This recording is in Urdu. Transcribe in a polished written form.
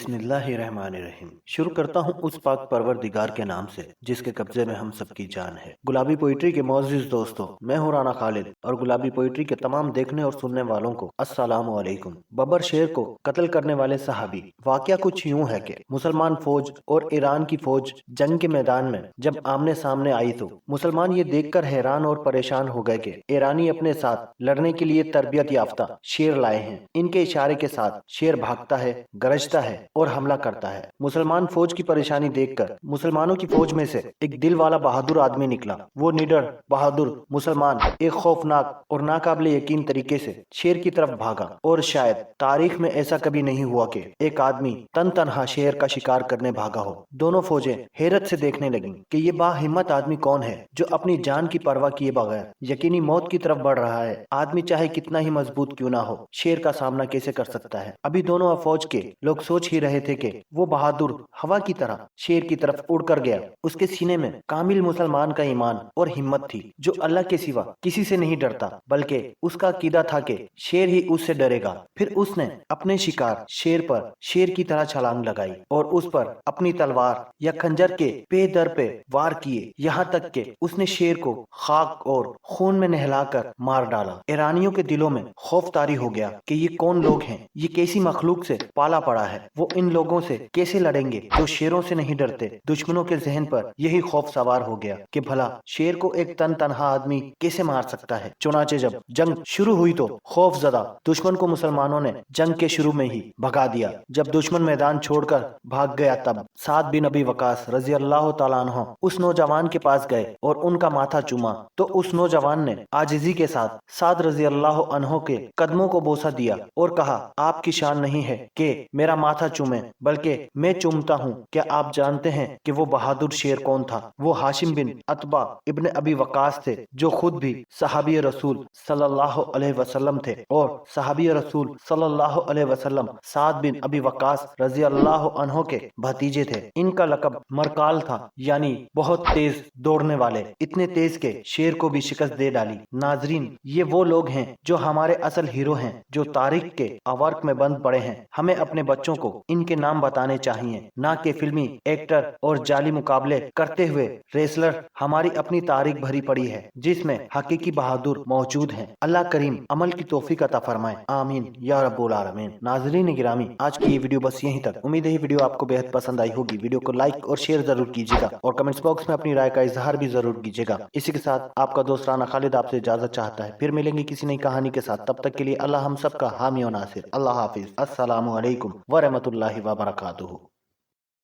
بسم اللہ الرحمن الرحیم۔ شروع کرتا ہوں اس پاک پروردگار کے نام سے جس کے قبضے میں ہم سب کی جان ہے۔ گلابی پوئٹری کے معزز دوستو، میں ہوں رانا خالد اور گلابی پوئٹری کے تمام دیکھنے اور سننے والوں کو السلام علیکم۔ ببر شیر کو قتل کرنے والے صحابی۔ واقعہ کچھ یوں ہے کہ مسلمان فوج اور ایران کی فوج جنگ کے میدان میں جب آمنے سامنے آئی تو مسلمان یہ دیکھ کر حیران اور پریشان ہو گئے کہ ایرانی اپنے ساتھ لڑنے کے لیے تربیت یافتہ شیر لائے ہیں۔ ان کے اشارے کے ساتھ شیر بھاگتا ہے، گرجتا ہے اور حملہ کرتا ہے۔ مسلمان فوج کی پریشانی دیکھ کر مسلمانوں کی فوج میں سے ایک دل والا بہادر آدمی نکلا۔ وہ نڈر بہادر مسلمان ایک خوفناک اور ناقابل یقین طریقے سے شیر کی طرف بھاگا، اور شاید تاریخ میں ایسا کبھی نہیں ہوا کہ ایک آدمی تن تنہا شیر کا شکار کرنے بھاگا ہو۔ دونوں فوجیں حیرت سے دیکھنے لگیں کہ یہ با ہمت آدمی کون ہے جو اپنی جان کی پرواہ کیے بغیر یقینی موت کی طرف بڑھ رہا ہے۔ آدمی چاہے کتنا ہی مضبوط کیوں نہ ہو، شیر کا سامنا کیسے کر سکتا ہے؟ ابھی دونوں افواج کے لوگ سوچ ہی رہے تھے کہ وہ بہادر ہوا کی طرح شیر کی طرف اڑ کر گیا۔ اس کے سینے میں کامل مسلمان کا ایمان اور ہمت تھی، جو اللہ کے سوا کسی سے نہیں ڈرتا، بلکہ اس کا عقیدہ تھا کہ شیر ہی اس سے ڈرے گا۔ پھر اس نے اپنے شکار شیر پر شیر کی طرح چھلانگ لگائی اور اس پر اپنی تلوار یا خنجر کے پے در پہ وار کیے، یہاں تک کہ اس نے شیر کو خاک اور خون میں نہلا کر مار ڈالا۔ ایرانیوں کے دلوں میں خوف طاری ہو گیا کہ یہ کون لوگ ہیں، یہ کیسی مخلوق سے پالا پڑا ہے، وہ ان لوگوں سے کیسے لڑیں گے جو شیروں سے نہیں ڈرتے۔ دشمنوں کے ذہن پر یہی خوف سوار ہو گیا کہ بھلا شیر کو ایک تن تنہا آدمی کیسے مار سکتا ہے۔ چنانچہ جب جنگ شروع ہوئی تو خوف زدہ دشمن کو مسلمانوں نے جنگ کے شروع میں ہی بھگا دیا۔ جب دشمن میدان چھوڑ کر بھاگ گیا تب سعد بن ابی وقاص رضی اللہ تعالیٰ عنہ اس نوجوان کے پاس گئے اور ان کا ماتھا چوما تو اس نوجوان نے عاجزی کے ساتھ سعد رضی اللہ عنہ کے قدموں کو بوسہ دیا اور کہا، آپ کی شان نہیں ہے کہ میرا ماتھا چومیں، بلکہ میں چومتا ہوں۔ کیا آپ جانتے ہیں کہ وہ بہادر شیر کون تھا؟ وہ ہاشم بن عتبہ ابن ابی وقاص تھے، جو خود بھی صحابی رسول صلی اللہ علیہ وسلم تھے، اور صحابی رسول صلی اللہ علیہ وسلم سعد بن ابی وقاص رضی اللہ عنہ کے بھتیجے تھے۔ ان کا لقب مرکال تھا، یعنی بہت تیز دوڑنے والے، اتنے تیز کہ شیر کو بھی شکست دے ڈالی۔ ناظرین، یہ وہ لوگ ہیں جو ہمارے اصل ہیرو ہیں، جو تاریخ کے اورق میں بند پڑے ہیں۔ ہمیں اپنے بچوں کو ان کے نام بتانے چاہیے، نہ کہ فلمی ایکٹر اور جعلی مقابلے کرتے ہوئے ریسلر۔ ہماری اپنی تاریخ بھری پڑی ہے جس میں حقیقی بہادر موجود ہیں۔ اللہ کریم عمل کی توفیق عطا فرمائے، آمین یا رب العالمین۔ ناظرین گرامی، آج کی یہ ویڈیو بس یہیں تک۔ امید ہے یہ ویڈیو آپ کو بے حد پسند آئی ہوگی۔ ویڈیو کو لائک اور شیئر ضرور کیجیے گا، اور کمنٹس باکس میں اپنی رائے کا اظہار بھی ضرور کیجیے گا۔ اسی کے ساتھ آپ کا دوست رانا خالد آپ سے اجازت چاہتا ہے، پھر ملیں گے کسی نئی کہانی کے ساتھ۔ تب تک کے لیے اللہ ہم سب کا حامی و ناصر۔ اللہ حافظ۔ السلام علیکم ورحمۃ اللہ وبرکاتہ۔